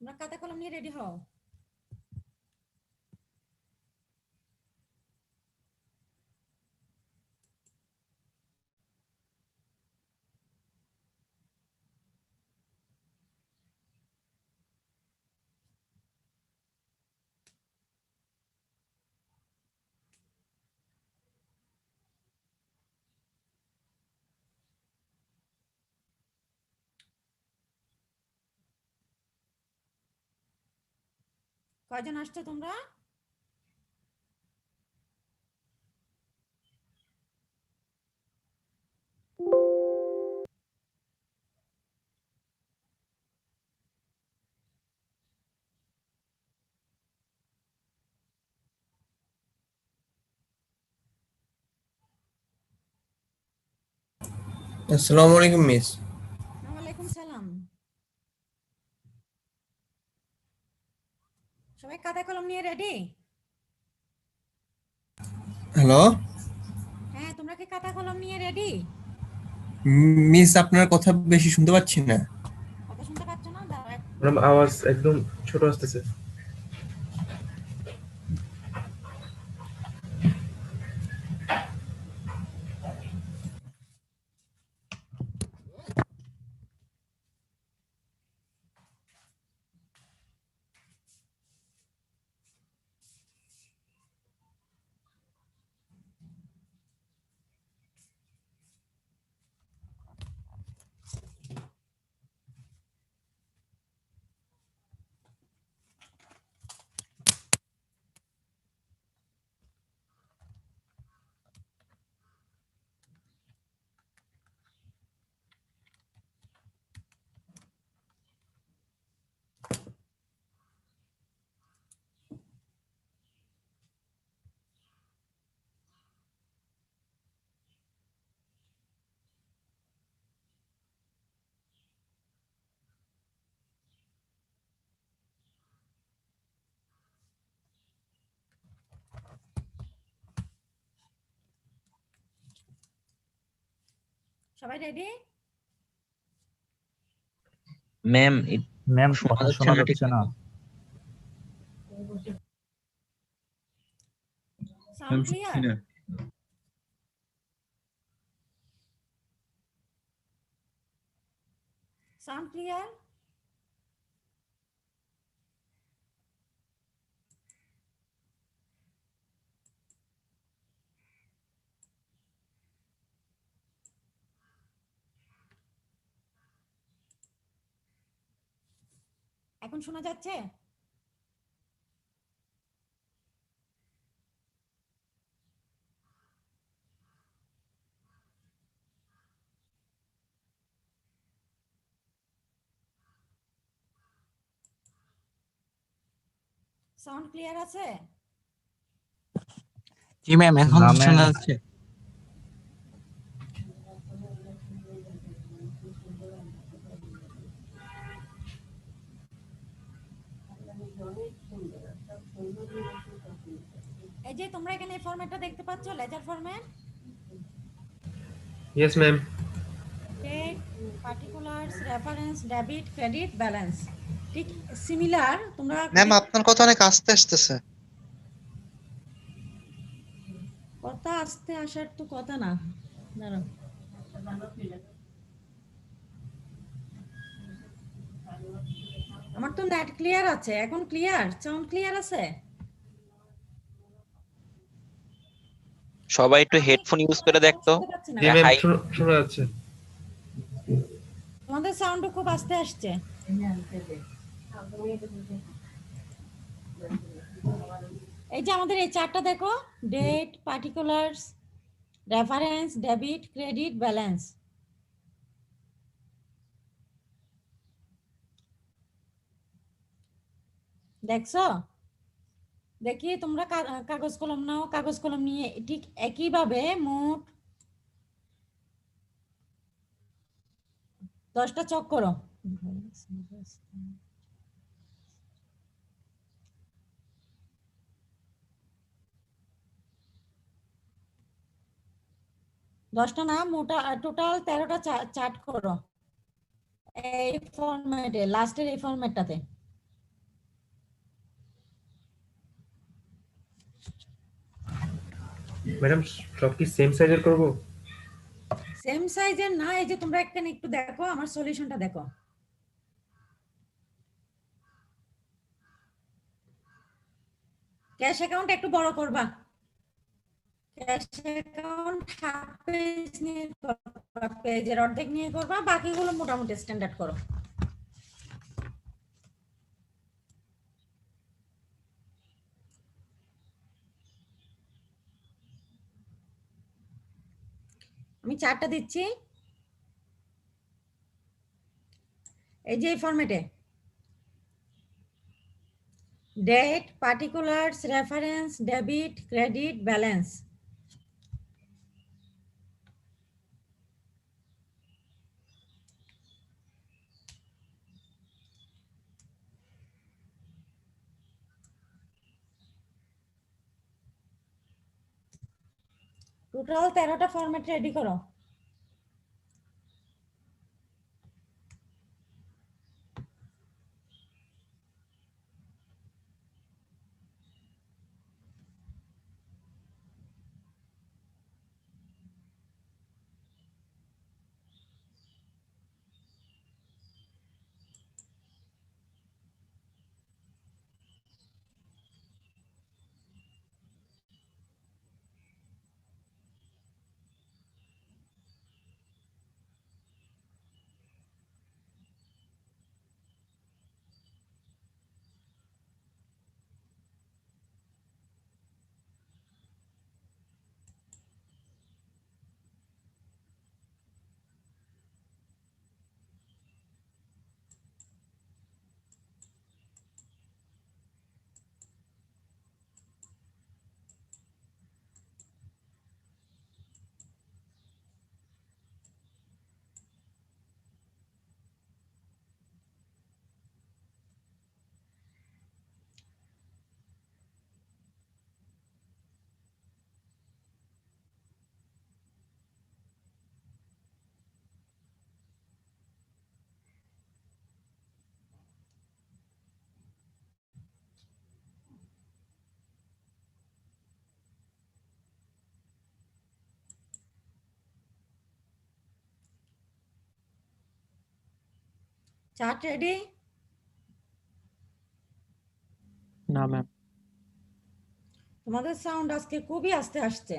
তোমরা খাতা কলম নিয়ে রেডি হও। কয়জন আসছো তোমরা? আসসালামু আলাইকুম মিস। ওয়ালাইকুম সালাম। সবাই খাতা কলম নিয়ে রেডি? হ্যালো হ্যাঁ, তোমরা কি খাতা কলম নিয়ে রেডি? মিস, আপনার কথা বেশি শুনতে পাচ্ছি না। কথা শুনতে পাচ্ছ না? দাঁড়াও ম্যাডাম আওয়াজ একদম ছোট আসতেছে। সবাই রেডি? ম্যাম ম্যাম শোনা কথা যাচ্ছে শোনা না ঠিক যাচ্ছে না। মতো। Sound clear? Sound clear? এখন শোনা যাচ্ছে? সাউন্ড ক্লিয়ার আছে? জি ম্যাম, এখন না ম্যাম, শোনা যাচ্ছে। এই যে তোমরা এখানে এই ফরম্যাটটা দেখতে পাচ্ছ, ledger format. Yes ma'am. Date, particulars, reference, debit, credit, balance. ঠিক সিমিলার তোমরা ম্যাম আপনার কথা অনেক আস্তে আসতেছে। কথা আস্তে আসার তো কথা না। দাঁড়াও, আমার তো নেট ক্লিয়ার আছে। এখন ক্লিয়ার? সাউন্ড ক্লিয়ার আছে? সবাই একটু হেডফোন ইউজ করে দেখতো। শুনতে পাচ্ছি না। জি ম্যাম, হাই। শোনা যাচ্ছে। তোমাদের সাউন্ড খুব আস্তে আসছে। এই যে আমাদের এই চারটা দেখো, date, particulars, reference, debit, credit, balance. দেখছো? দেখি তোমরা কাগজ কলম নাও, কাগজ কলম নিয়ে ঠিক একইভাবে মোট 10টা চক করো। 10টা না, মোটা টোটাল 13টা চার্ট করো এই ফরম্যাটে, লাস্টের এই ফরম্যাটটাতে। ম্যাডাম সব কি সেম সাইজের করব? সেম সাইজের না, এই যে তোমরা এখানে একটু দেখো, আমার সলিউশনটা দেখো। ক্যাশ অ্যাকাউন্ট একটু বড় করবা, ক্যাশ অ্যাকাউন্ট হাফ পেজ নিয়ে করবা, পেজের অর্ধেক নিয়ে করবা, বাকিগুলো মোটামুটি স্ট্যান্ডার্ড করো। আমি চারটা দিচ্ছি, এই যে এই ফরম্যাটে date, particulars, reference, debit, credit, balance. Total 13টা ফরম্যাট রেডি করো। Chart ready? না ম্যাম। তোমাদের সাউন্ড আজকে খুবই আস্তে আসছে।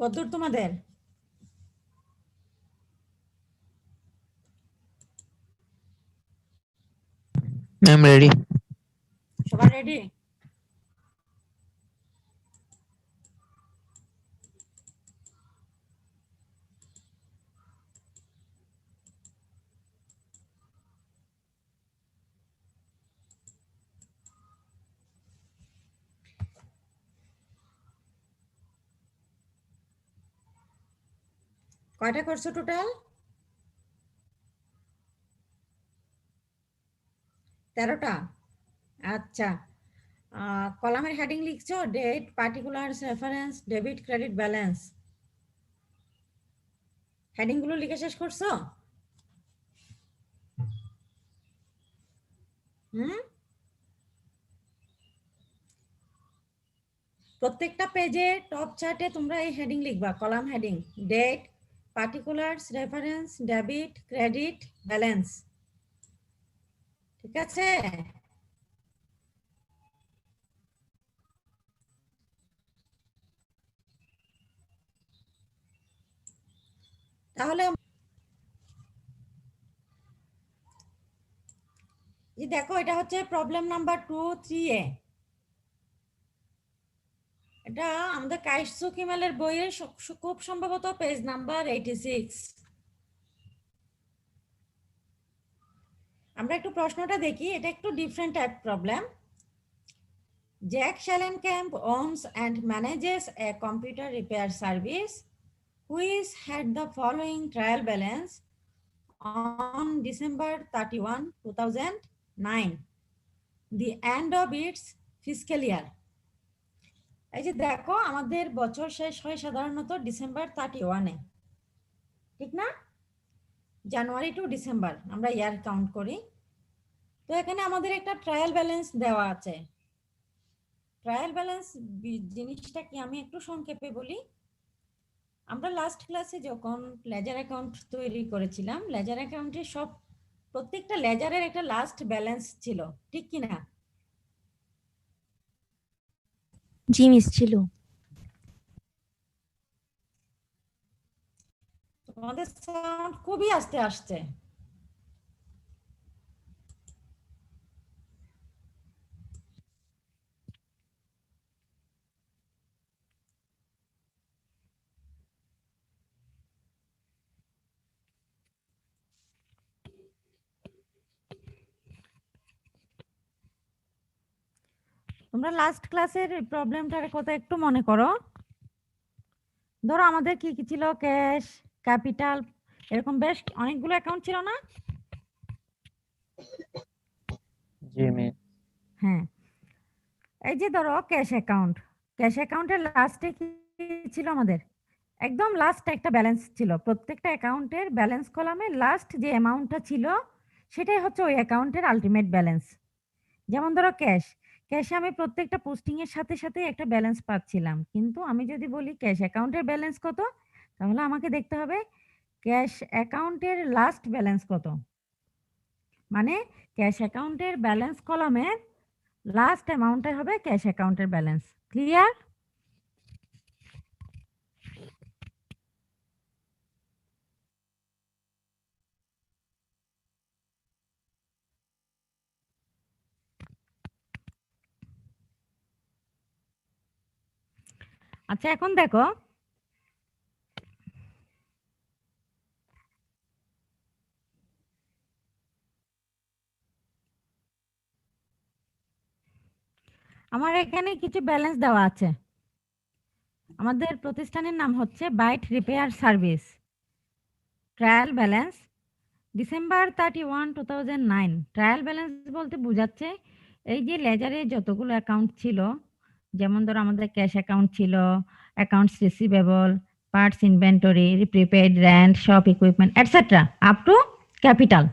কতদূর তোমাদের? Ma'am ready. সবাই রেডি? কয়টা করছো টোটাল? 13টা। আচ্ছা, কলামের হেডিং লিখছো date, particulars, reference, debit, credit, balance. Heading গুলো লিখে শেষ করছো? হুম, প্রত্যেকটা পেজে টপ চার্টে তোমরা এই হেডিং লিখবা, column heading date, particulars, reference, debit, credit, balance. ঠিক আছে? তাহলে এই দেখো, এটা হচ্ছে প্রবলেম নাম্বার 2, 3A। এটা আমাদের কাইসু কিমালের বইয়ের খুব সম্ভবত পেজ নাম্বার 86। আমরা একটু প্রশ্নটা দেখি, এটা একটু different type problem. Jack Schellenkamp owns and manages a computer repair service which had the following trial balance on December 31, 2009, the end of its fiscal year. এই যে দেখো, আমাদের বছর শেষ হয় সাধারণত ডিসেম্বর 31-এ, ঠিক না? জানুয়ারি টু ডিসেম্বর আমরা ইয়ার কাউন্ট করি। তো এখানে আমাদের একটা ট্রায়াল ব্যালেন্স দেওয়া আছে। ট্রায়াল ব্যালেন্স জিনিসটা কি আমি একটু সংক্ষেপে বলি। আমরা লাস্ট ক্লাসে যখন লেজার অ্যাকাউন্ট তৈরি করেছিলাম, লেজার অ্যাকাউন্টে প্রত্যেকটা লেজারের একটা লাস্ট ব্যালেন্স ছিল, ঠিক কি না? জি মিস ছিল। তোমাদের সাউন্ড খুবই আস্তে আসছে। তোমরা লাস্ট ক্লাসের প্রবলেমটার কথা একটু মনে করো। ধরো আমাদের কি কি ছিল, ক্যাশ, ক্যাপিটাল, এরকম বেশ অনেকগুলো অ্যাকাউন্ট ছিল না? জি মিস। হ্যাঁ, এই যে ধরো ক্যাশ অ্যাকাউন্ট, ক্যাশ অ্যাকাউন্টের লাস্টে কি ছিল আমাদের? একদম লাস্ট একটা ব্যালেন্স ছিল। প্রত্যেকটা অ্যাকাউন্টের ব্যালেন্স কলামে লাস্ট যে অ্যামাউন্টটা ছিল সেটাই হচ্ছে ওই অ্যাকাউন্টের আলটিমেট ব্যালেন্স। যেমন ধরো ক্যাশ, ক্যাশে আমি প্রত্যেকটা পোস্টিং এর সাথে সাথে একটা ব্যালেন্স পাচ্ছিলাম, কিন্তু আমি যদি বলি ক্যাশ অ্যাকাউন্টের ব্যালেন্স কত, তাহলে আমাকে দেখতে হবে ক্যাশ অ্যাকাউন্টের লাস্ট ব্যালেন্স কত। মানে ক্যাশ অ্যাকাউন্টের ব্যালেন্স কলামের লাস্ট অ্যামাউন্টটাই হবে ক্যাশ অ্যাকাউন্টের ব্যালেন্স। ক্লিয়ার? আচ্ছা, এখন দেখো, আমার এখানে কিছু ব্যালেন্স দেওয়া আছে। আমাদের প্রতিষ্ঠানের নাম হচ্ছে Byte Repair Service. Trial balance December 31, 2009। Trial balance বলতে বোঝাচ্ছে এই যে লেজারে যতগুলো অ্যাকাউন্ট ছিল, যেমন ধরো আমাদের ক্যাশ অ্যাকাউন্ট ছিল, accounts receivable, parts inventory, prepaid, rent, shop equipment etcetera up to capital.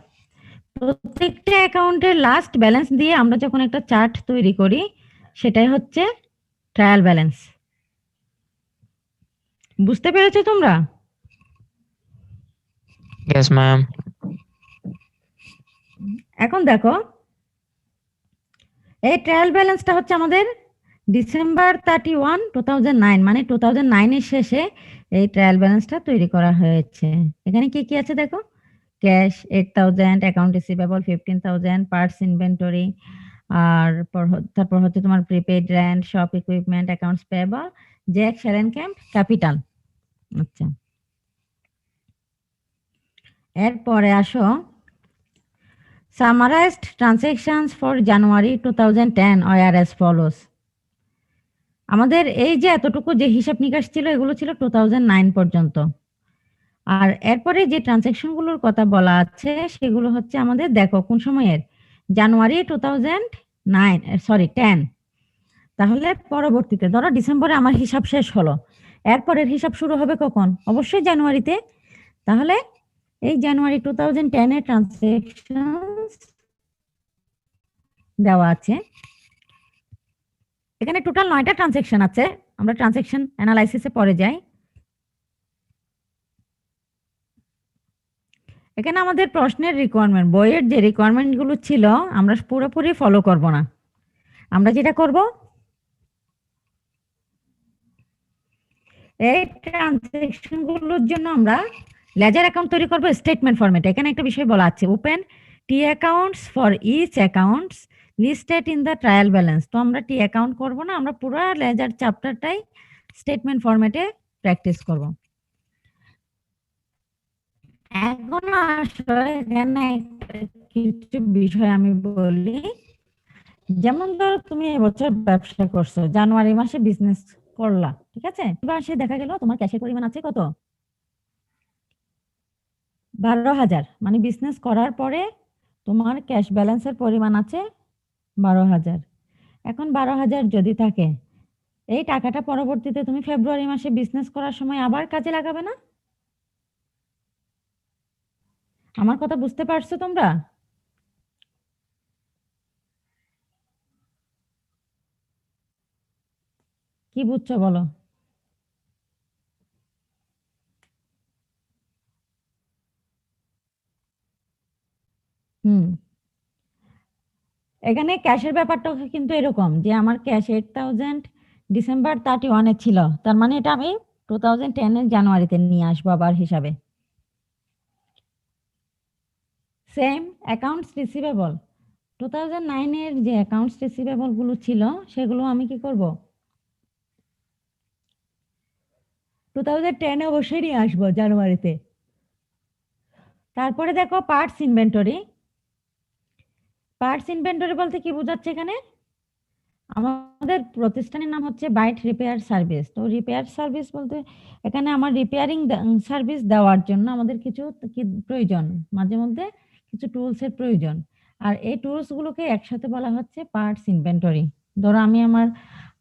প্রত্যেকটা অ্যাকাউন্টের লাস্ট ব্যালেন্স দিয়ে আমরা যখন একটা চার্ট তৈরি করি, সেটাই হচ্ছে ট্রায়াল ব্যালেন্স। বুঝতে পেরেছো তোমরা? Yes ma'am. এখন দেখো, এই ট্রায়াল ব্যালেন্সটা হচ্ছে আমাদের ডিসেম্বর 31, 2009 মানে 2009 এর শেষে এই ট্রায়াল ব্যালেন্সটা তৈরি করা হয়েছে। এখানে কি কি আছে দেখো, cash 8,000, account receivable 15,000, parts inventory, আর তারপর হচ্ছে তোমার prepaid rent, shop equipment, accounts payable, Jack Shallen Camp, capital. আচ্ছা, এরপরে আসো সামারাইজড ট্রানজাকশনস ফর জানুয়ারি 2010 আর অ্যাজ ফলোস। আমাদের এই যে এতটুকু যে হিসাব নিকাশ ছিল এগুলো ছিল 2009 পর্যন্ত। আর এরপরে যে ট্রানজাকশনগুলোর কথা বলা আছে সেগুলো হচ্ছে আমাদের দেখো কোন সময়ের, জানুয়ারি 10। তাহলে পরবর্তীতে ধরো ডিসেম্বরে আমার হিসাব শেষ হলো, এরপরের হিসাব শুরু হবে কখন? অবশ্যই জানুয়ারিতে। তাহলে এই জানুয়ারি 2010 এর ট্রানজাকশন দেওয়া আছে। এখানে টোটাল 9টা ট্রানজাকশন আছে। আমরা ট্রানজাকশন অ্যানালাইসিসে পরে যাই। এখানে আমাদের প্রশ্নের রিকোয়ারমেন্ট, বইয়ের যে রিকোয়ারমেন্ট গুলো ছিল আমরা পুরোপুরি ফলো করব না। আমরা যেটা করব, এই ট্রানজাকশন গুলোর জন্য আমরা লেজার অ্যাকাউন্ট তৈরি করব স্টেটমেন্ট ফরম্যাটে। এখানে একটা বিষয় বলা আছে, open T accounts for each accounts listed in the trial balance. তো আমরা টি অ্যাকাউন্ট করব না, আমরা পুরো লেজার চ্যাপ্টারটাই স্টেটমেন্ট ফরম্যাটে প্র্যাকটিস করব। এখন আসলে এখানে কিছু বিষয় আমি বলি, যেমন ধরো তুমি এবছর ব্যবসা করছো, জানুয়ারি মাসে বিজনেস করলা, ঠিক আছে? মাসে দেখা গেল তোমার ক্যাশের পরিমাণ আছে কত, 12,000। মানে বিজনেস করার পরে তোমার ক্যাশ ব্যালেন্সের পরিমাণ আছে 12,000। এখন 12,000 যদি থাকে, এই টাকাটা পরবর্তীতে তুমি ফেব্রুয়ারি মাসে বিজনেস করার সময় আবার কাজে লাগাবে না? আমার কথা বুঝতে পারছো তোমরা? কি বুঝছো বলো? হুম, এখানে ক্যাশের ব্যাপারটা কিন্তু এরকম যে আমার ক্যাশ 8,000 ডিসেম্বর 31 ছিল, তার মানে এটা আমি 2010 এর জানুয়ারিতে নিয়ে আসবো আবার হিসাবে। সেম অ্যাকাউন্টস রিসিভেবল, 2009 এর যে অ্যাকাউন্টস রিসিভেবল গুলো ছিল সেগুলো আমি কি করব, 2010 অবশ্যই নিয়ে আসবো জানুয়ারিতে। তারপরে দেখো পার্টস ইনভেন্টরি। পার্টস ইনভেন্টরি বলতে কি বোঝাচ্ছে এখানে? আমাদের প্রতিষ্ঠানের নাম হচ্ছে বাইট রিপেয়ার সার্ভিস। তো রিপেয়ার সার্ভিস বলতে এখানে আমার রিপেয়ারিং সার্ভিস দেওয়ার জন্য আমাদের কিছু কি প্রয়োজন, মাঝে মধ্যে কিছু টুলস এর প্রয়োজন। আর এই টুলস গুলোকে একসাথে বলা হচ্ছে পার্টস ইনভেন্টরি। ধরো আমি আমার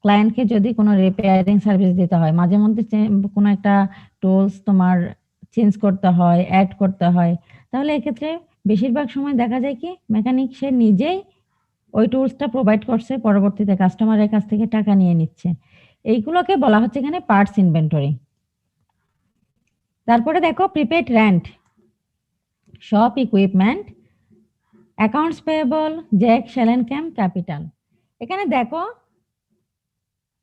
ক্লায়েন্টকে যদি কোনো রিপেয়ারিং সার্ভিস দিতে হয়, মাঝে মধ্যে কোনো একটা টুলস তোমার চেঞ্জ করতে হয়, অ্যাড করতে হয়, তাহলে এক্ষেত্রে বেশিরভাগ সময় দেখা যায় কি মেকানিক সে নিজেই ওই টুলসটা প্রোভাইড করছে, পরবর্তীতে কাস্টমারের কাছ থেকে টাকা নিয়ে নিচ্ছে। এইগুলোকে বলা হচ্ছে এখানে পার্টস ইনভেন্টরি। তারপরে দেখো prepaid rent, shop equipment, accounts payable, Jack Shallen Camp, capital. এখানে দেখো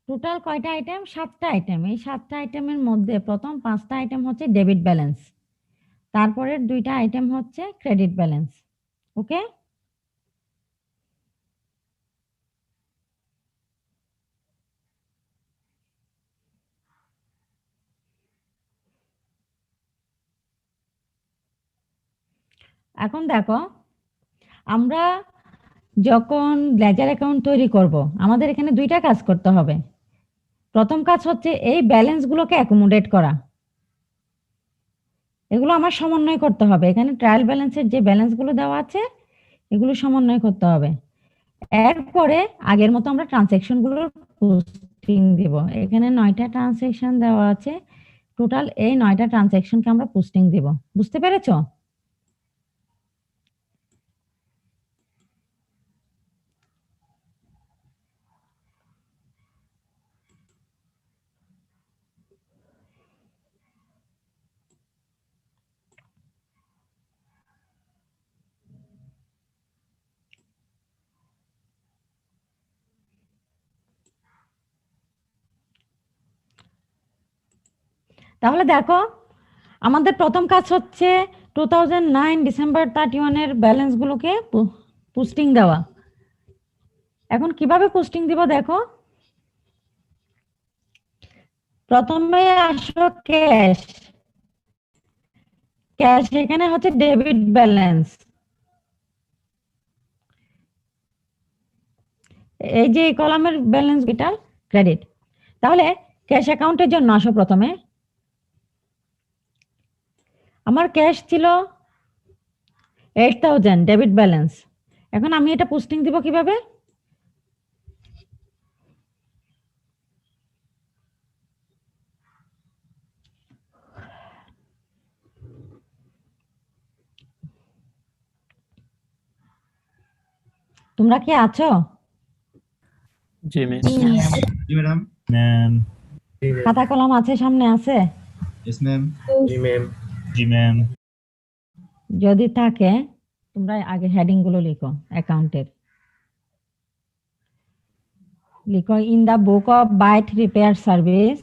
টোটাল কয়টা আইটেম, 7টা আইটেম। এই 7টা আইটেমের মধ্যে প্রথম 5টা আইটেম হচ্ছে ডেবিট ব্যালেন্স, তারপরের 2টা আইটেম হচ্ছে ক্রেডিট ব্যালেন্স। ওকে, এখন দেখো আমরা যখন লেজার অ্যাকাউন্ট তৈরি করব, আমাদের এখানে 2টা কাজ করতে হবে। প্রথম কাজ হচ্ছে এই ব্যালেন্সগুলোকে অ্যাকোমোডেট করা, এগুলো আমার সমন্বয় করতে হবে। এখানে ট্রায়াল ব্যালেন্সের যে ব্যালেন্সগুলো দেওয়া আছে এগুলো সমন্বয় করতে হবে। এরপরে আগের মতো আমরা ট্রানজ্যাকশনগুলোর পোস্টিং দিব। এখানে 9টা ট্রানজ্যাকশন দেওয়া আছে, টোটাল এই 9টা ট্রানজ্যাকশনকে আমরা পোস্টিং দিব। বুঝতে পেরেছো? তাহলে দেখো আমাদের প্রথম কাজ হচ্ছে 2009 ডিসেম্বর 31 এর ব্যালেন্সগুলোকে পোস্টিং দেওয়া। এখন কিভাবে পোস্টিং দিব দেখো, প্রথমে আসো ক্যাশ। ক্যাশ এখানে হচ্ছে ডেবিট ব্যালেন্স, এই যে কলামের ব্যালেন্স এটা ক্রেডিট। তাহলে ক্যাশ অ্যাকাউন্টের জন্য আসো প্রথমে। আমার ক্যাশ ছিল 8000 ডেবিট ব্যালেন্স। এখন আমি এটা পোস্টিং দিব কিভাবে, তোমরা কি আছো? জি মিস। জি মিস। जी मैडम मैम খাতা কলম আছে, সামনে আছে? यस मैम জি ম্যাম। जी मैम যদি থাকে তোমরা আগে হেডিং গুলো লিখো অ্যাকাউন্টের। লিখো in the book of Byte Repair Service.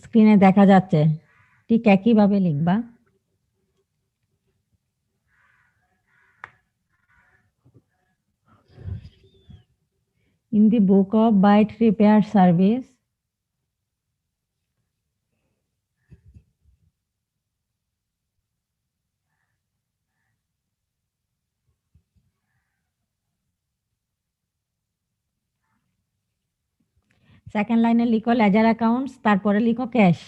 স্ক্রিনে দেখা যাচ্ছে, ঠিক একইভাবে লিখবা। In the book of Byte Repair Service second লাইনে লিখো লেজার অ্যাকাউন্টস, তারপরে লিখো ক্যাশ।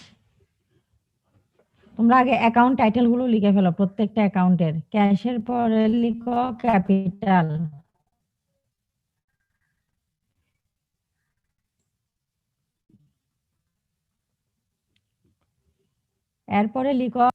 তোমরা আগে অ্যাকাউন্ট টাইটেল গুলো লিখে ফেলো প্রত্যেকটা অ্যাকাউন্টের। ক্যাশের পরে লিখো ক্যাপিটাল, এরপরে লিখো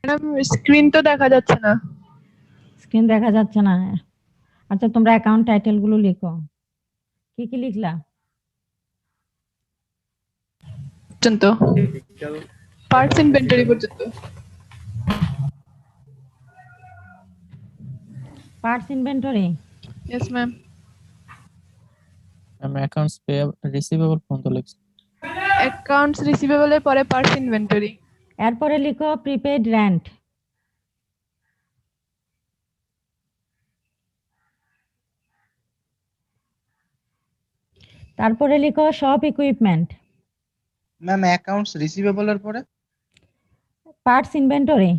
ম্যাডাম স্ক্রিন তো দেখা যাচ্ছে না। স্ক্রিন দেখা যাচ্ছে না। আচ্ছা তোমরা অ্যাকাউন্ট টাইটেল গুলো লিখো। কি কি লিখলা? পর্যন্ত পার্টস ইনভেন্টরি পর্যন্ত। Parts inventory. Yes ma'am. Ma'am accounts payable receivable পর্যন্ত লিখছি। অ্যাকাউন্টস রিসিভেবলের পরে পার্টস ইনভেন্টরি। এরপরে লিখো প্রিপেড রেন্ট। তারপরে লিখো শপ ইকুইপমেন্ট। ম্যাম অ্যাকাউন্টস রিসিভেবলের পরে পার্টস ইনভেন্টরি।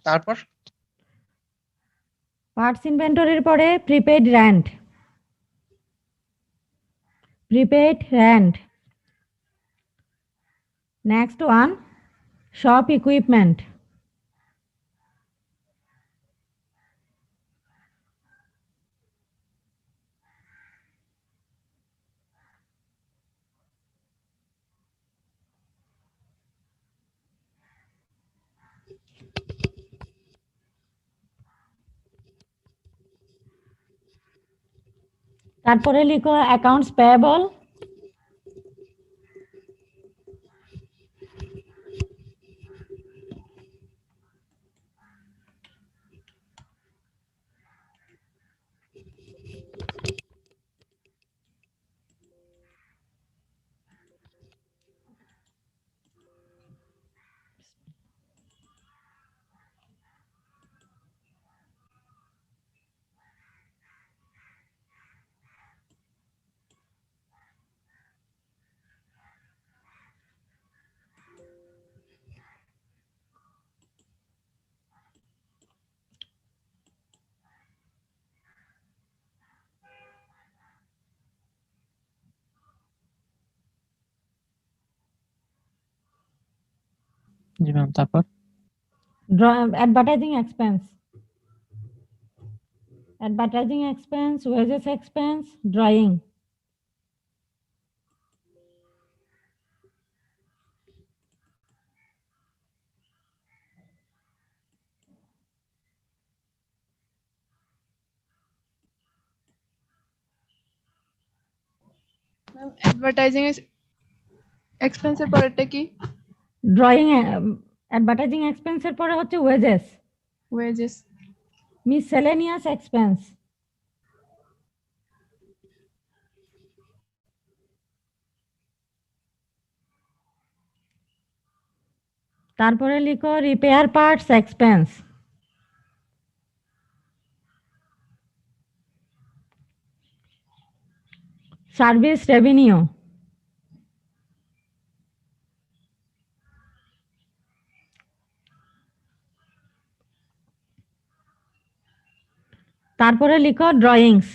তারপর পার্টস ইনভেন্টরির পরে prepaid rent. Prepaid rent. Next one shop equipment. তারপরে লিখো অ্যাকাউন্টস পেয়েবল। জি ম্যাম, তারপর advertising expense, wages expense, drawing. Advertising এক্সপেন্সের পরেরটা কি? ড্রয়িং অ্যাডভার্টাইজিং এক্সপেন্সের পরে হচ্ছে ওয়েজেস, ওয়েজেস। Miscellaneous expense. তারপরে লিখো repair parts expense. Service revenue. তারপরে লিখো ড্রয়িংস।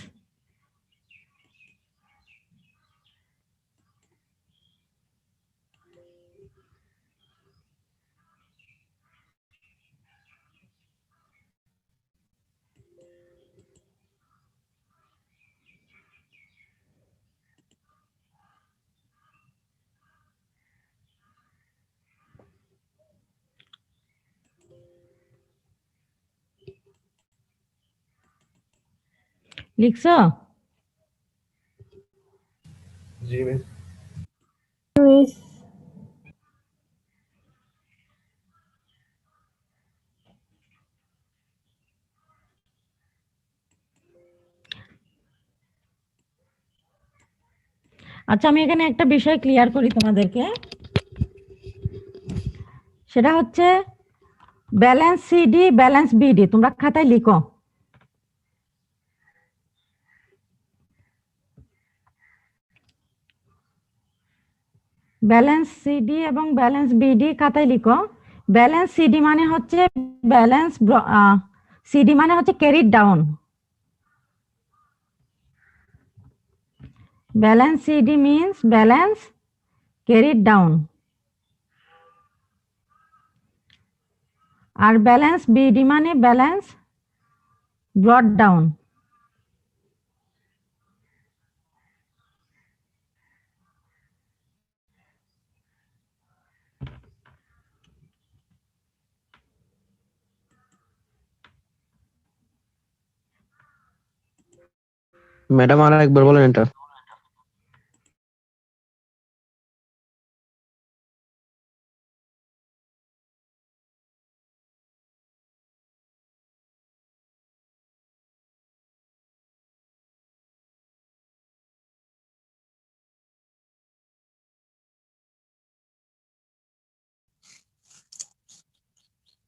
লিখছো? জি ম্যাম। আচ্ছা, আমি এখানে একটা বিষয় ক্লিয়ার করি তোমাদেরকে। সেটা হচ্ছে ব্যালেন্স সিডি, ব্যালেন্স বিডি তোমরা খাতায় লিখো। ব্যালেন্স সিডি এবং ব্যালেন্স বিডি খাতায় লিখো। ব্যালেন্স সিডি মানে হচ্ছে ব্যালেন্স, সিডি মানে হচ্ছে carried down. Balance CD means balance carried down, আর ব্যালেন্স বিডি মানে ব্যালেন্স ব্রট ডাউন। ম্যাডাম আর একবার বলেন এটা।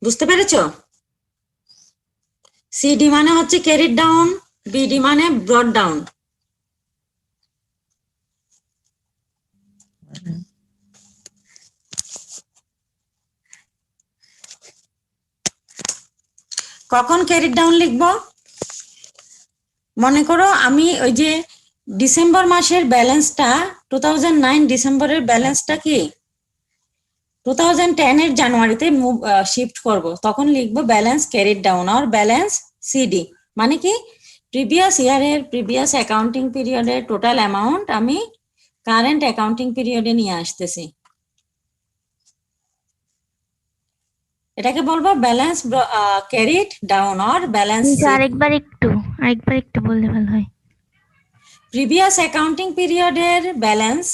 বুঝতে পেরেছো? সিডি মানে হচ্ছে ক্যারিড ডাউন, বিডি মানে ব্রট ডাউন। কখন ক্যারিড ডাউন লিখবো? মনে করো আমি ওই যে ডিসেম্বর মাসের ব্যালেন্সটা, 2009 ডিসেম্বরের ব্যালেন্সটা কি 2010 এর জানুয়ারিতে শিফট করব, তখন লিখবো ব্যালেন্স ক্যারিড ডাউন আর ব্যালেন্স সিডি। মানে কি প্রিভিয়াস ইয়ারের, প্রিভিয়াস অ্যাকাউন্টিং পিরিয়ডের টোটাল অ্যামাউন্ট আমি কারেন্ট অ্যাকাউন্টিং পিরিয়ডে নিয়ে আসতেছি। এটাকে বলবো ব্যালেন্স ক্যারিড ডাউন আর ব্যালেন্স। আরেকবার একটু বললে ভালো হয়। প্রিভিয়াস অ্যাকাউন্টিং পিরিয়ডের ব্যালেন্স,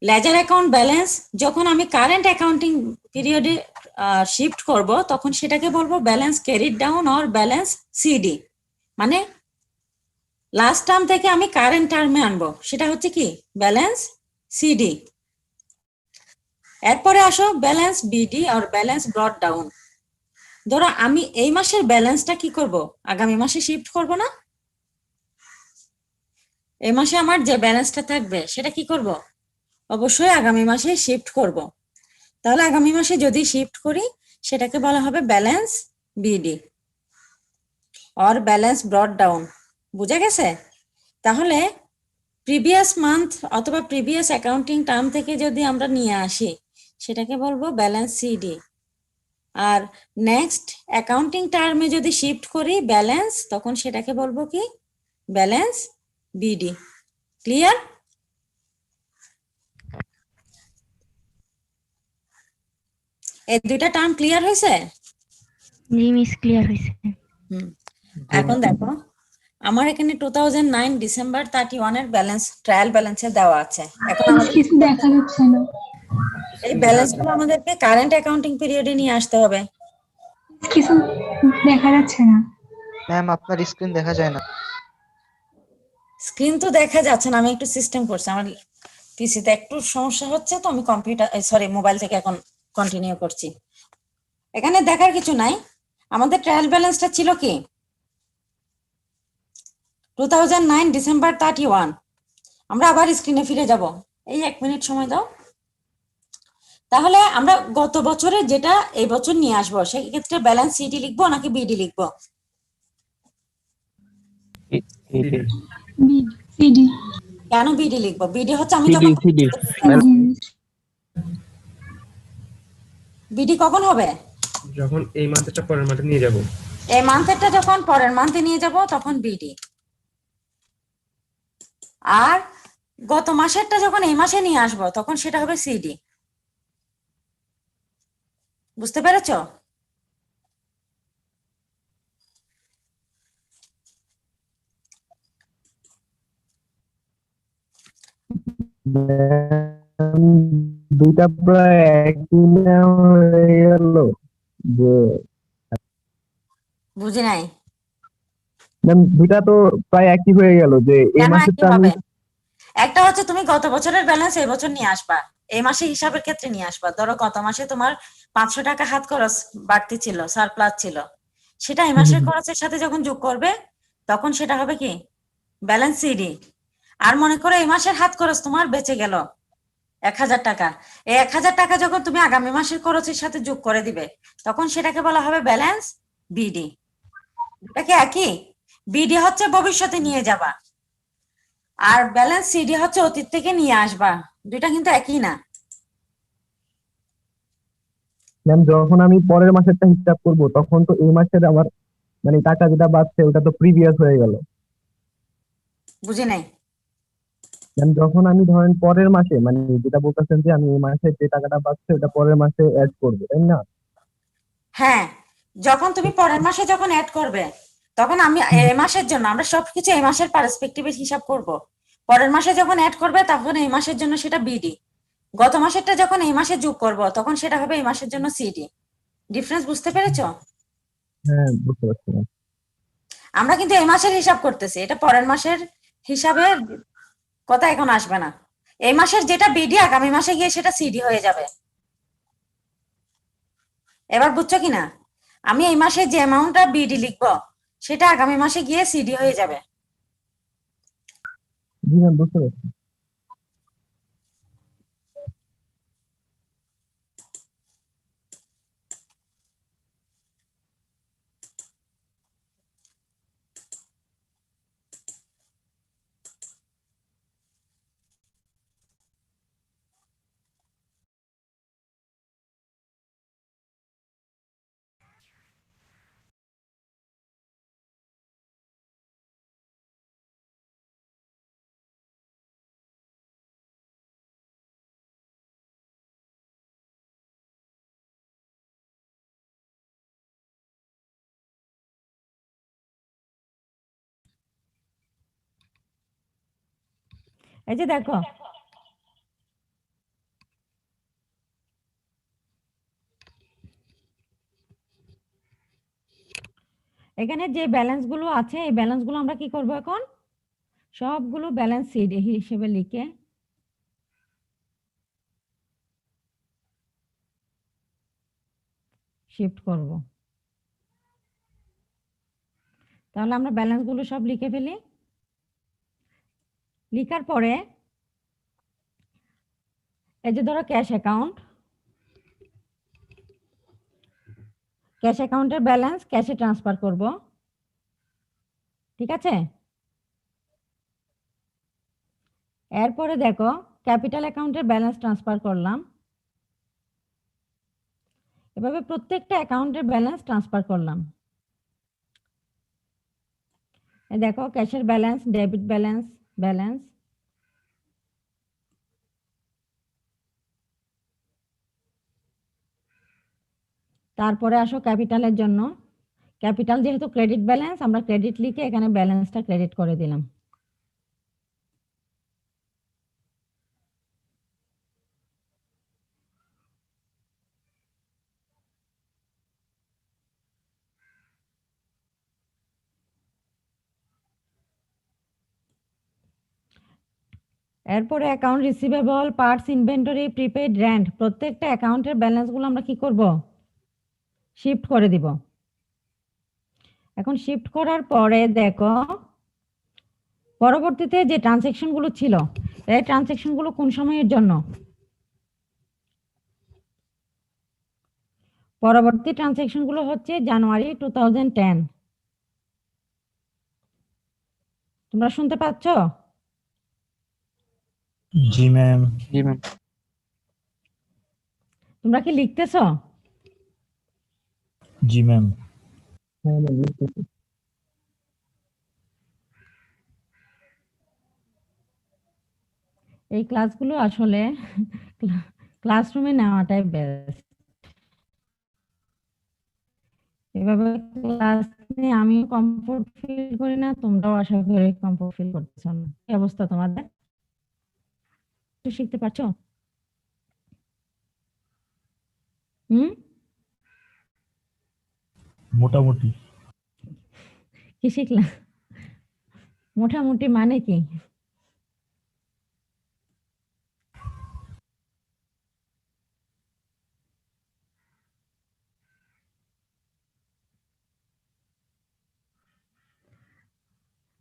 লেজার অ্যাকাউন্ট ব্যালেন্স যখন আমি কারেন্ট অ্যাকাউন্টিং পিরিয়ডে শিফট করব, তখন সেটাকে বলবো ব্যালেন্স ক্যারিড ডাউন আর ব্যালেন্স সিডি। মানে লাস্ট টার্ম থেকে আমি কারেন্ট টার্মে আনবো, সেটা হচ্ছে কি ব্যালেন্স সিডি। এরপরে আসো ব্যালেন্স বিডি আর ব্যালেন্স ব্রট ডাউন। ধরো আমি এই মাসের ব্যালেন্সটা কি করব, আগামী মাসে শিফট করব না? এই মাসে আমার যে ব্যালেন্সটা থাকবে সেটা কি করব, অবশ্যই আগামী মাসে শিফট করব। তাহলে আগামী মাসে যদি শিফট করি সেটাকে বলা হবে ব্যালেন্স বিডি আর ব্যালেন্স ব্রট ডাউন। বুঝা গেছে? তাহলে প্রিভিয়াস মান্থ অথবা প্রিভিয়াস অ্যাকাউন্টিং টার্ম থেকে যদি আমরা নিয়ে আসি সেটাকে বলবো ব্যালেন্স সিডি, আর নেক্সট অ্যাকাউন্টিং টার্মে যদি শিফট করি ব্যালেন্স, তখন সেটাকে বলবো কি ব্যালেন্স বিডি। ক্লিয়ার? এই দুইটা টার্ম ক্লিয়ার হয়েছে? জি মিস, ক্লিয়ার হয়েছে। এখন দেখো আমার এখানে 2009 ডিসেম্বর 31 এর ব্যালেন্স ট্রায়াল ব্যালেন্সে দেওয়া আছে। এখন আমাদের কিছু দেখা যাচ্ছে না। এই ব্যালেন্স গুলো আমাদেরকে কারেন্ট অ্যাকাউন্টিং পিরিয়ডে নিয়ে আসতে হবে। কিছু দেখা যাচ্ছে না। ম্যাম আপনার স্ক্রিন দেখা যায় না। স্ক্রিন তো দেখা যাচ্ছে না, আমি একটু সিস্টেম করছি, আমার পিসিতে একটু সমস্যা হচ্ছে, তো আমি কম্পিউটার সরি মোবাইল থেকে এখন কন্টিনিউ করছি। এখানে দেখার কিছু নাই, আমাদের ট্রায়াল ব্যালেন্সটা ছিল কি 2009 ডিসেম্বর 31। আমরা আবার স্ক্রিনে ফিরে যাব, এই 1 মিনিট সময় দাও। তাহলে আমরা গত বছরে যেটা এই বছর নিয়ে আসবো, সেই ক্ষেত্রে ব্যালেন্স সিডি লিখবো নাকি বিডি লিখবো? সিডি। কেন বিডি লিখবো? বিডি হচ্ছে আমি সিডি যখন সিডি বিডি কখন হবে? যখন এই মান্থটা পরের মান্থে নিয়ে যাব। এই মান্থেরটা যখন পরের মান্থে নিয়ে যাব তখন বিডি, আর গত মাসেরটা যখন এই মাসে নিয়ে আসবো তখন সেটা হবে সিডি। বুঝতে পেরেছো? দুইটা প্রায় একই না হয়ে গেল যে বুঝি নাই। ম্যাম দুইটা তো প্রায় একই হয়ে গেল যে এই কেন মাসেরটা একই আমি হবে? একটা হচ্ছে তুমি গত বছরের ব্যালেন্স এই বছর নিয়ে আসবা, এই মাসে হিসাবের ক্ষেত্রে নিয়ে আসবা। ধরো গত মাসে তোমার 500 টাকা হাত খরচ বাড়তি ছিল, সারপ্লাস ছিল, সেটা এই মাসের খরচের সাথে যখন যোগ করবে তখন সেটা হবে কি ব্যালেন্স সিডি। আর মনে করো এই মাসের হাত খরচ তোমার বেঁচে গেল 1000 টাকা, এই 1000 টাকা যখন তুমি আগামী মাসের খরচের সাথে যোগ করে দিবে তখন সেটাকে বলা হবে ব্যালেন্স বিডি। এটা কি একই? বিডি হচ্ছে ভবিষ্যতে নিয়ে যাবা, আর ব্যালেন্স সিডি হচ্ছে অতীত থেকে নিয়ে আসবা। দুইটা কিন্তু একই না। ম্যাম যখন আমি পরের মাসেরটা হিসাব করব তখন তো এই মাসের আমার মানে টাকা যেটা বাঁচছে ওটা তো প্রিভিয়াস হয়ে গেল। বুঝি নাই। ম্যাম যখন আমি ধরেন পরের মাসে মানে যেটা বলতেছেন যে আমি এই মাসে যে টাকাটা পাচ্ছি ওটা পরের মাসে অ্যাড করবো তাই না? হ্যাঁ, যখন তুমি পরের মাসে যখন অ্যাড করবে তখন আমি এই মাসের জন্য আমরা সবকিছু এই মাসের পার্সপেক্টিভে হিসাব করব। পরের মাসে যখন অ্যাড করবে তখন এই মাসের জন্য সেটা বিডি, গত মাসেরটা যখন এই মাসে যোগ করব তখন সেটা হবে এই মাসের জন্য সিডি। ডিফারেন্স বুঝতে পেরেছো? হ্যাঁ বুঝতে পারছি ম্যাম। আমরা কিন্তু এই মাসের হিসাব করতেছি, এটা পরের মাসের হিসাবের কথা এখন আসবে না। এই মাসের যেটা বিডি আগামী মাসে গিয়ে সেটা সিডি হয়ে যাবে। এবার বুঝছো কিনা? আমি এই মাসে যে অ্যামাউন্টটা বিডি লিখবো সেটা আগামী মাসে গিয়ে সিডি হয়ে যাবে। জি ম্যাম বুঝতে পারছি। এই যে দেখো এখানে যে ব্যালেন্স গুলো আছে এই ব্যালেন্স গুলো আমরা কি করব এখন সবগুলো ব্যালেন্স শিট হিসেবে লিখে শিফট করব। তাহলে আমরা ব্যালেন্স গুলো সব লিখে ফেলি। লিখার পরে এই যে ধরো ক্যাশ অ্যাকাউন্ট, ক্যাশ অ্যাকাউন্টের ব্যালেন্স ক্যাশে ট্রান্সফার করব, ঠিক আছে? এরপরে দেখো ক্যাপিটাল অ্যাকাউন্টের ব্যালেন্স ট্রান্সফার করলাম। এভাবে প্রত্যেকটা অ্যাকাউন্টের ব্যালেন্স ট্রান্সফার করলাম। এই দেখো ক্যাশের ব্যালেন্স, ডেবিট ব্যালেন্স, ব্যালেন্স। তারপরে আসো ক্যাপিটালের জন্য। ক্যাপিটাল যেহেতু ক্রেডিট ব্যালেন্স, আমরা ক্রেডিট লিখে এখানে ব্যালেন্সটা ক্রেডিট করে দিলাম। এরপরে account receivable, parts, inventory, prepaid, rent, প্রত্যেকটা অ্যাকাউন্টের ব্যালেন্সগুলো আমরা কি করব? শিফট করে দিব। এখন শিফট করার পরে দেখো পরবর্তীতে যে ট্রানজ্যাকশনগুলো ছিল, এই ট্রানজ্যাকশনগুলো কোন সময়ের জন্য? পরবর্তী ট্রানজ্যাকশনগুলো হচ্ছে জানুয়ারি 2010। তোমরা শুনতে পাচ্ছ? जी मैम। জি ম্যাম। তোমরা কি লিখতেছো? जी मैम। হ্যাঁ ম্যাম, লিখতেছি। এই ক্লাসগুলো আসলে ক্লাসরুমে নেওয়াটাই বেস্ট। এভাবে ক্লাস নিয়ে আমিও কমফোর্ট ফিল করি না, তোমরাও আশা করি কমফোর্ট ফিল করতেছো না। কি অবস্থা তোমাদের? একটু শিখতে পারছো? হুম? मोटामोटी। কি শিখলা? মোটামুটি মানে কি?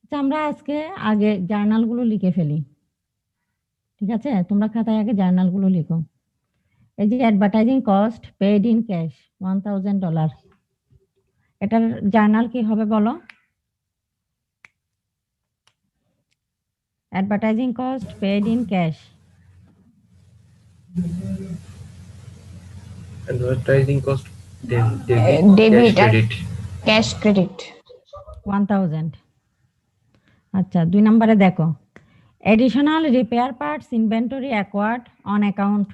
আচ্ছা, আমরা আজকে আগে জার্নালগুলো লিখে ফেলি, ঠিক আছে? তোমরা খাতায় আগে জার্নালগুলো লিখো। এই যে advertising cost paid in cash $1000, এটার জার্নাল কি হবে বলো? Advertising cost paid in cash. Advertising cost, Debit আর ক্রেডিট। Cash credit 1000। আচ্ছা, 2 নম্বরে দেখো additional repair parts inventory acquired on account.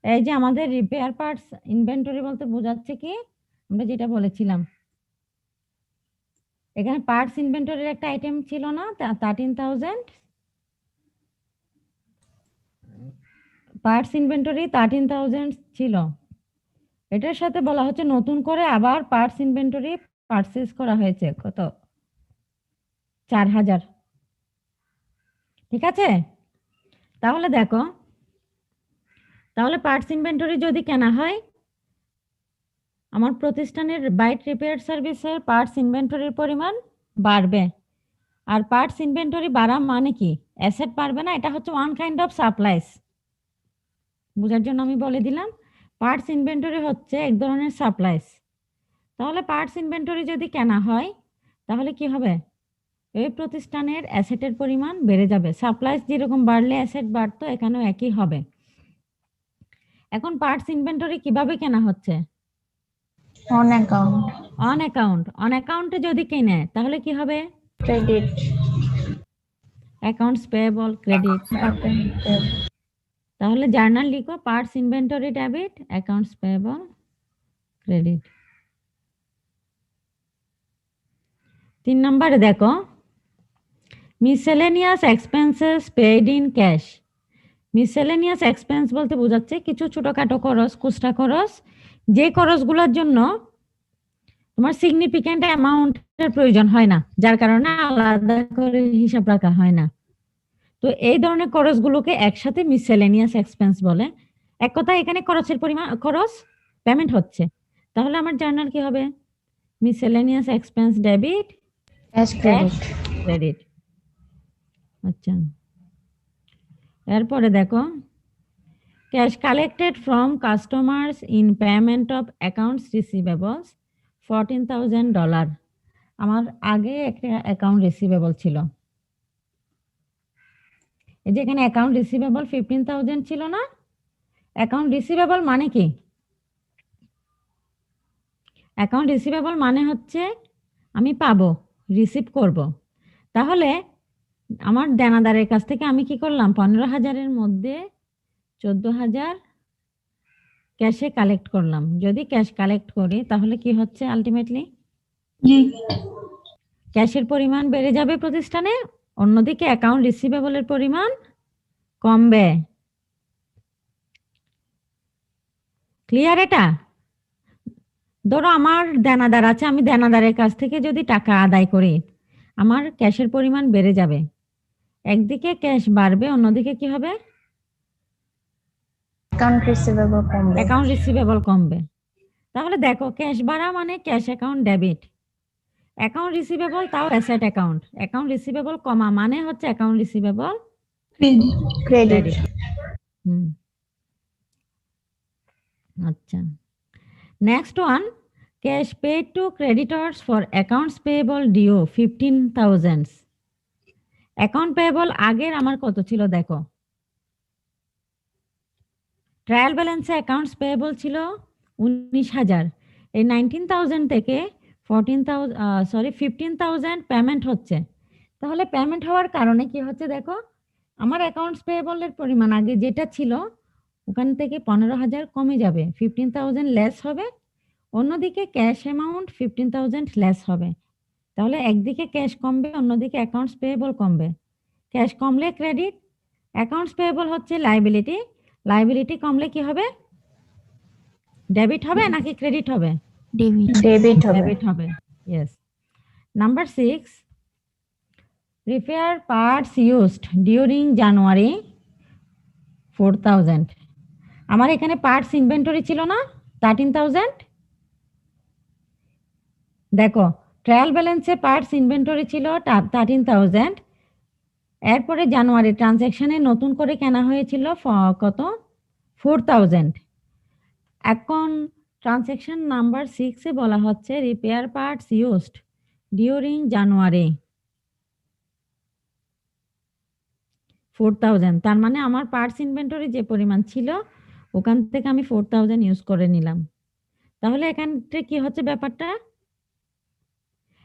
এই যে আমাদের রিপেয়ার পার্টস ইনভেন্টরি বলতে বোঝাচ্ছে কি, আমরা যেটা বলেছিলাম এখানে পার্টস ইনভেন্টরির একটা আইটেম ছিল না 13,000, পার্টস ইনভেন্টরি 13,000 ছিল। এটার সাথে বলা হচ্ছে নতুন করে আবার পার্টস ইনভেন্টরি পারচেজ করা হয়েছে কত? 4000। ঠিক আছে? তাহলে দেখো, তাহলে পার্টস ইনভেন্টরি যদি কেনা হয়, আমার প্রতিষ্ঠানের বাইট রিপেয়ার সার্ভিসের পার্টস ইনভেন্টরির পরিমাণ বাড়বে। আর পার্টস ইনভেন্টরি বাড়া মানে কি? অ্যাসেট বাড়বে না, এটা হচ্ছে ওয়ান কাইন্ড অফ সাপ্লাইস। বোঝার জন্য আমি বলে দিলাম, পার্টস ইনভেন্টরি হচ্ছে এক ধরনের সাপ্লাইস। তাহলে পার্টস ইনভেন্টরি যদি কেনা হয় তাহলে কি হবে? এই প্রতিষ্ঠানের অ্যাসেটের পরিমাণ বেড়ে যাবে। সাপ্লাইস যেরকম বাড়লে অ্যাসেট বাড়তো, এখানেও একই হবে। এখন পার্টস ইনভেন্টরি কিভাবে কেনা হচ্ছে? On account on account. On অ্যাকাউন্টে যদি কিনে তাহলে কি হবে? Credit accounts payable, credit. তাহলে জার্নাল লিখো parts inventory debit, accounts payable, credit. 3 নম্বরে দেখো miscellaneous expenses paid in cash. Miscellaneous expense বলতে বোঝাচ্ছে কিছু ছোটখাটো খরচ, খুচরা খরচ, যে খরচগুলোর জন্য তোমার সিগনিফিক্যান্ট অ্যামাউন্টের প্রয়োজন হয় না, যার কারণে আলাদা করে হিসাব রাখা হয় না। তো এই ধরনের খরচগুলোকে একসাথে মিসেলেনিয়াস এক্সপেন্স বলে। এক কথা এখানে খরচের পরিমাণ, খরচ পেমেন্ট হচ্ছে। তাহলে আমার জার্নাল কি হবে? Miscellaneous expense debit, cash credit credit. আচ্ছা, এরপরে দেখো cash collected from customers in payment of accounts receivables $14,000। আমার আগে একটা অ্যাকাউন্ট রিসিভেবল ছিল, এই যে এখানে অ্যাকাউন্ট রিসিভেবল 15,000 ছিল না? অ্যাকাউন্ট রিসিভেবল মানে কি? অ্যাকাউন্ট রিসিভেবল মানে হচ্ছে আমি পাবো, রিসিভ করব। তাহলে আমার দেনাদারের কাছ থেকে আমি কি করলাম, 15,000-এর মধ্যে 14,000 ক্যাশে কালেক্ট করলাম। যদি ক্যাশ কালেক্ট করি তাহলে কি হচ্ছে আলটিমেটলি, ক্যাশের পরিমাণ বেড়ে যাবে প্রতিষ্ঠানে, অন্যদিকে অ্যাকাউন্ট রিসিভেবলের পরিমাণ কমবে। ক্লিয়ার এটা? ধরো আমার দেনাদার আছে, আমি দেনাদারের কাছ থেকে যদি টাকা আদায় করি, আমার ক্যাশের পরিমাণ বেড়ে যাবে। একদিকে ক্যাশ বাড়বে, অন্যদিকে কি হবে, অ্যাকাউন্ট রিসিভেবল কমবে। অ্যাকাউন্ট রিসিভেবল কমবে। তাহলে দেখো, ক্যাশ বাড়া মানে cash account debit, account receivable তাও অ্যাসেট অ্যাকাউন্ট, অ্যাকাউন্ট রিসিভেবল কমা মানে হচ্ছে অ্যাকাউন্ট রিসিভেবল ক্রেডিট। আচ্ছা, next one, cash paid to creditors for accounts payable due 15,000। Account payable আগের আমার কত ছিল দেখো, ট্রায়াল ব্যালেন্সে অ্যাকাউন্টস পেয়েবল ছিল 19,000। এই 19,000 থেকে 15,000 পেমেন্ট হচ্ছে। তাহলে পেমেন্ট হওয়ার কারণে কি হচ্ছে দেখো, আমার অ্যাকাউন্টস পেয়েবলের পরিমাণ আগে যেটা ছিল ওখান থেকে 15,000 কমে যাবে, 15,000 লেস হবে। অন্যদিকে ক্যাশ অ্যামাউন্ট 15,000 লেস হবে। তাহলে একদিকে ক্যাশ কমবে, অন্যদিকে অ্যাকাউন্টস পেয়েবল কমবে। ক্যাশ কমলে ক্রেডিট, অ্যাকাউন্টস পেয়েবল হচ্ছে লাইবিলিটি, লাইবিলিটি কমলে কি হবে, ডেবিট হবে নাকি ক্রেডিট হবে? ডেবিট হবে। ডেবিট হবে, yes. Number 6, repair parts used during January 4,000। আমার এখানে পার্টস ইনভেন্টরি ছিল না 13,000। দেখো, ট্রায়াল ব্যালেন্সে পার্টস ইনভেন্টরি ছিল 13,000। এরপরে জানুয়ারি ট্রানজ্যাকশনে নতুন করে কেনা হয়েছিল কত, 4,000। এখন ট্রানজ্যাকশন নাম্বার 6-এ বলা হচ্ছে রিপেয়ার পার্টস ইউজড ডিউরিং জানুয়ারি 4,000। তার মানে আমার পার্টস ইনভেন্টরি যে পরিমাণ ছিল ওখান থেকে আমি 4,000 ইউজ করে নিলাম। তাহলে এখানে কি হচ্ছে ব্যাপারটা,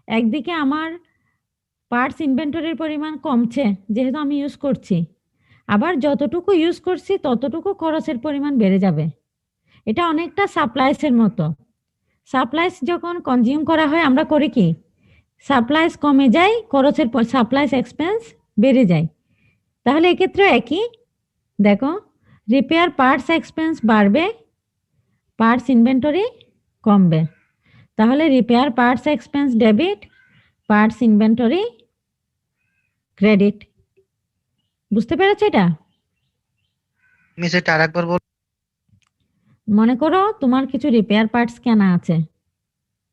একদিকে আমার পার্টস ইনভেন্টরির পরিমাণ কমছে যেহেতু আমি ইউজ করছি, আবার যতটুকু ইউজ করছি ততটুকু খরচের পরিমাণ বেড়ে যাবে। এটা অনেকটা সাপ্লাইসের মতো। সাপ্লাইস যখন কনজিউম করা হয় আমরা করি কি, সাপ্লাইস কমে যায়, খরচের সাপ্লাইস এক্সপেন্স বেড়ে যায়। তাহলে এক্ষেত্রে একই, দেখো রিপেয়ার পার্টস এক্সপেন্স বাড়বে, পার্টস ইনভেন্টরি কমবে। তাহলে repair parts expense debit, parts inventory credit. বুঝতে পেরেছো এটা? মিস এটা আরেকবার বল। মনে করো তোমার কিছু রিপেয়ার পার্টস কেনা আছে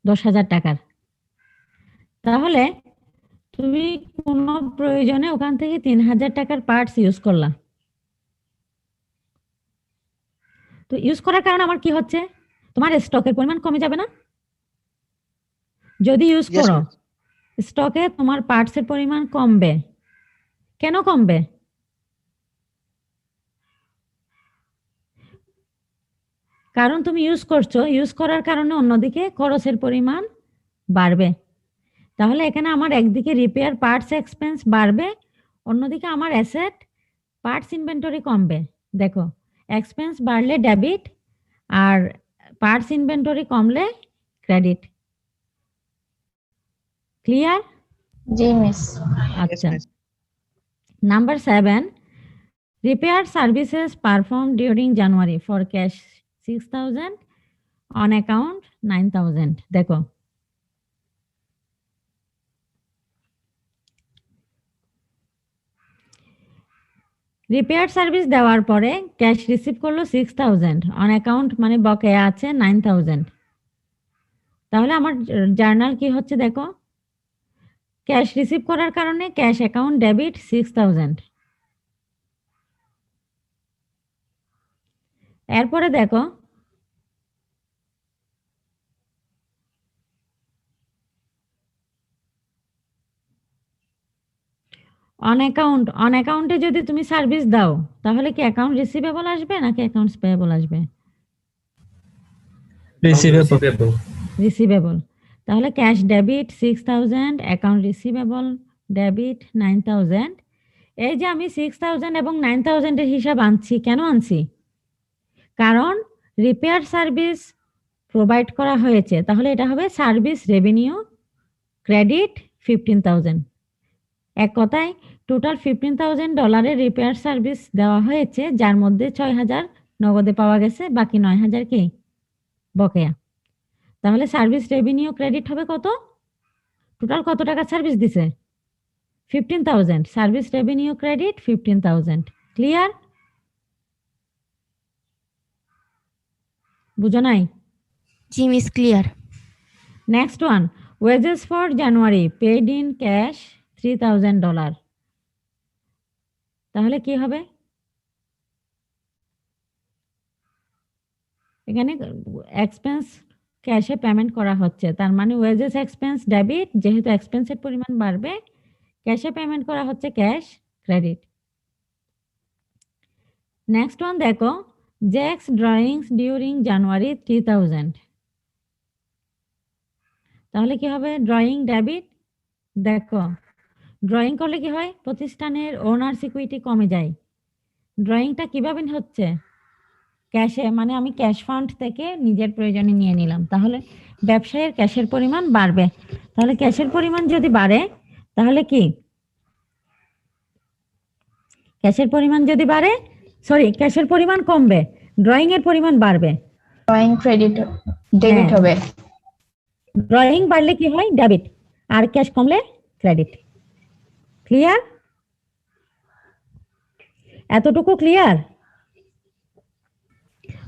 10,000 টাকার, তাহলে তুমি কোনো প্রয়োজনে ওখান থেকে 3,000 টাকার পার্টস ইউজ করলা। তো ইউজ করার কারণে আমার কি হচ্ছে, তোমার স্টকের পরিমাণ কমে যাবে না? যদি ইউজ Yes, করো ma'am. স্টকে তোমার পার্টসের পরিমাণ কমবে। কেন কমবে? কারণ তুমি ইউজ করছো, ইউজ করার কারণে অন্যদিকে খরচের পরিমাণ বাড়বে। তাহলে এখানে আমার একদিকে রিপেয়ার পার্টস এক্সপেন্স বাড়বে, অন্যদিকে আমার অ্যাসেট পার্টস ইনভেন্টরি কমবে। দেখো, এক্সপেন্স বাড়লে ডেবিট আর পার্টস ইনভেন্টরি কমলে ক্রেডিট। ক্লিয়ার? জি মিস। আচ্ছা, miss. Number 7, repair services performed during January for cash 6,000, on account 9,000। দেখো, রিপেয়ার সার্ভিস দেওয়ার পরে ক্যাশ রিসিভ করলো 6,000, অন অ্যাকাউন্ট মানে বকেয়া আছে 9,000। তাহলে আমার জার্নাল কি হচ্ছে দেখো, ক্যাশ রিসিভ করার কারণে ক্যাশ অ্যাকাউন্ট ডেবিট 6,000। এরপরে দেখো, অন অ্যাকাউন্টে যদি তুমি সার্ভিস দাও তাহলে কি অ্যাকাউন্ট রিসিভেবল আসবে নাকি অ্যাকাউন্টস পেয়েবল আসবে? রিসিভেবল। রিসিভেবল। তাহলে cash debit 6000, account receivable debit 9000। এই যে আমি 6000 এবং 9000 এর হিসাব আনছি, কেন আনছি? কারণ রিপেয়ার সার্ভিস প্রোভাইড করা হয়েছে, তাহলে এটা হবে সার্ভিস রেভিনিউ ক্রেডিট 15000। এক কথায় টোটাল $15,000 রিপেয়ার সার্ভিস দেওয়া হয়েছে, যার মধ্যে 6000 নগদে পাওয়া গেছে, বাকি 9000 কি বকেয়া। তাহলে সার্ভিস রেভিনিউ ক্রেডিট হবে কত? টোটাল কত টাকা সার্ভিস দিছে? 15000। Service revenue credit 15000। ক্লিয়ার? বুঝো নাই? জি miss, clear. Next one, wages for January paid in cash $3000। তাহলে কি হবে? এখানে এক্সপেন্স ক্যাশে পেমেন্ট করা হচ্ছে, তার মানে ওয়েজেস এক্সপেন্স ডেবিট, যেহেতু এক্সপেন্সের পরিমাণ বাড়বে ক্যাশে পেমেন্ট করা হচ্ছে ক্যাশ ক্রেডিট। নেক্সট ওয়ান দেখো, জ্যাক্স ড্রয়িংস ডিউরিং জানুয়ারি 3000। তাহলে কি হবে? Drawing debit. দেখো ড্রয়িং করলে কি হয়? প্রতিষ্ঠানের ওনার সিকিউরিটি কমে যায়। ড্রয়িংটা কিভাবে হচ্ছে? ক্যাশে, মানে আমি ক্যাশ ফান্ড থেকে নিজের প্রয়োজনে নিয়ে নিলাম, তাহলে ব্যবসায়ের ক্যাশের পরিমাণ বাড়বে। তাহলে ক্যাশের পরিমাণ যদি বাড়ে তাহলে কি? ক্যাশের পরিমাণ যদি বাড়ে, সরি ক্যাশের পরিমাণ কমবে, ড্রয়িং এর পরিমাণ বাড়বে। ড্রয়িং ক্রেডিট ডেবিট হ্যাঁ। হবে। ড্রয়িং বাড়লে কি হয়? ডেবিট, আর ক্যাশ কমলে ক্রেডিট। ক্লিয়ার? এতটুকু ক্লিয়ার?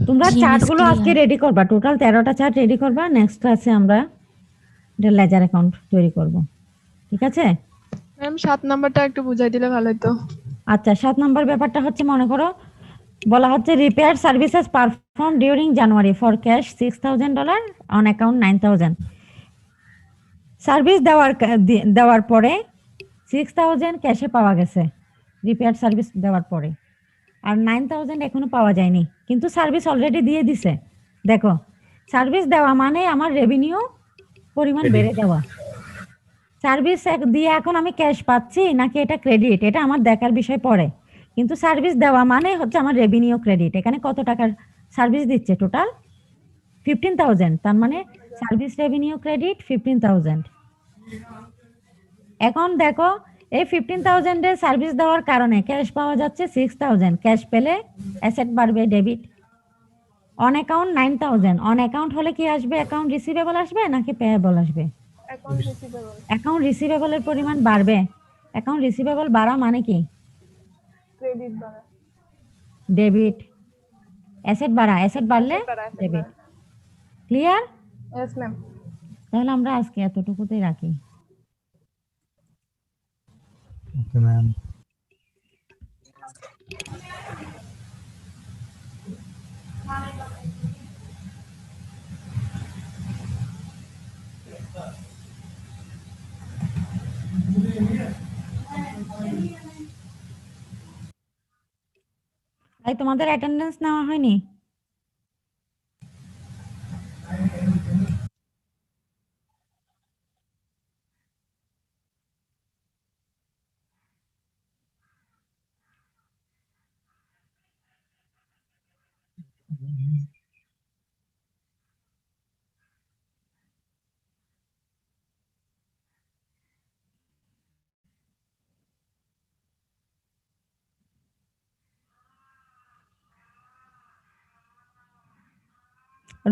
তোমরা জি, চার্টগুলো miss, আজকে clear. রেডি করবা, টোটাল 13টা চার্ট রেডি করবা। নেক্সট ক্লাসে আমরা লেজার অ্যাকাউন্ট তৈরি করব, ঠিক আছে? ম্যাম 7 নাম্বারটা একটু বুঝাই দিলে ভালো হতো। আচ্ছা, 7 নম্বর ব্যাপারটা হচ্ছে, মনে করো বলা হচ্ছে repair services perform during January for cash $6000, on account 9000। Service দেওয়ার পরে 6000 ক্যাশে পাওয়া গেছে রিপেয়ার সার্ভিস দেওয়ার পরে, আর 9000 এখনো পাওয়া যায়নি, কিন্তু সার্ভিস অলরেডি দিয়ে দিছে। দেখো সার্ভিস দেওয়া মানে আমার রেভিনিউ পরিমাণ বেড়ে যাওয়া। সার্ভিস দিয়ে এখন আমি ক্যাশ পাচ্ছি নাকি এটা ক্রেডিট, এটা আমার দেখার বিষয় পড়ে, কিন্তু সার্ভিস দেওয়া মানে হচ্ছে আমার রেভিনিউ ক্রেডিট। এখানে কত টাকার সার্ভিস দিচ্ছে? টোটাল 15000, তার মানে সার্ভিস রেভিনিউ ক্রেডিট 15000। এখন দেখো এই 15000 এর সার্ভিস দেওয়ার কারণে ক্যাশ পাওয়া যাচ্ছে 6000, ক্যাশ পেলে অ্যাসেট বাড়বে debit. On account 9000, on account হলে কি আসবে? অ্যাকাউন্ট রিসিভেবল আসবে নাকি পেয়েবল আসবে? Account receivable. অ্যাকাউন্ট রিসিভেবলের পরিমাণ বাড়বে। অ্যাকাউন্ট রিসিভেবল বাড়া মানে কি? ক্রেডিট বাড়া। ডেবিট। অ্যাসেট বাড়া, অ্যাসেট বাড়লে ডেবিট। ক্লিয়ার? Yes ma'am. তাহলে আমরা আজকে এতটুকুতেই রাখি। Okay ma'am. তাই তোমাদের অ্যাটেন্ডেন্স নেওয়া হয়নি?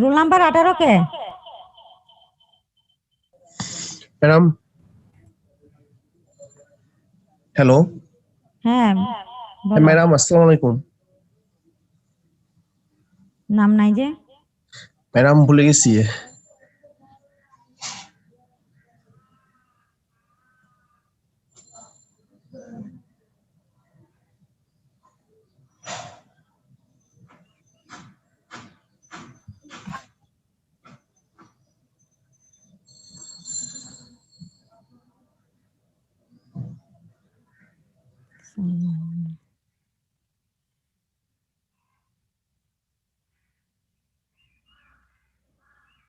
রোল নাম্বার 18 কে? ম্যাডাম, হ্যালো হ্যাঁ বলো। ম্যাডাম, আসসালামু আলাইকুম। নাম নাই যে? ম্যাডাম ভুলে গেছি।